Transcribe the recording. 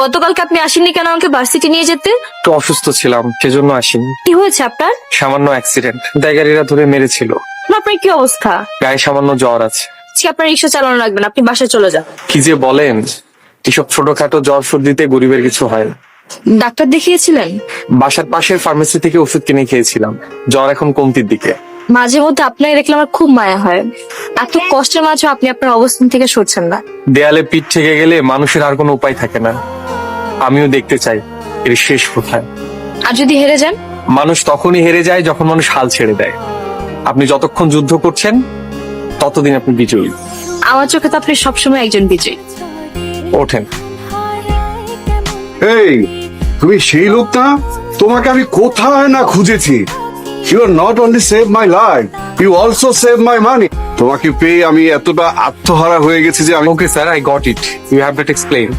গতকালকে আপনি আসেননি কেন আমাকে ভার্সিটি নিয়ে যেতে? একটু অসুস্থ ছিলাম, সেজন্য আসিনি। কি হয়েছে আপনার? সামান্য অ্যাক্সিডেন্ট, দায়গারীরা ধরে মেরেছিল। আপনার কি অবস্থা? গায়ে সামান্য জ্বর আছে। আজকে আপনার রিক্সা চালানো লাগবে না, আপনি বাসায় চলে যান। কি যে বলেন, এসব ছোটখাটো জ্বর সর্দিতে গরিবের কিছু হয় না। ডাক্তার দেখিয়েছিলেন? বাসার পাশের ফার্মেসি থেকে ওষুধ কিনে খেয়েছিলাম, জ্বর এখন কমতির দিকে। মাঝে মধ্যে আপনাকে দেখলে আমার খুব মায়া হয়। এত কষ্টের মাঝে আপনি আপনার অবস্থান থেকে সরছেন না। দেয়ালে পিঠ ঠেকে গেলে মানুষের আর কোনো উপায় থাকে না। আমিও দেখতে চাই এর শেষ কোথায়। আর যদি হেরে যান? মানুষ তখনই হেরে যায় যখন মানুষ হাল ছেড়ে দেয়। আপনি যতক্ষণ যুদ্ধ করছেন ততদিন আপনি বিজয়ী। আমার চোখে তো আপনি সবসময় একজন বিজয়ী। ওঠেন। এই, তুমি সেই লোক না? তোমাকে আমি কোথায় না খুঁজেছি। You are not only save my life, you also save my money. তোমাকে পেয়ে আমি এতটা আত্মহারা হয়ে গেছি যে আমি okay sir, I got it. You have that explain.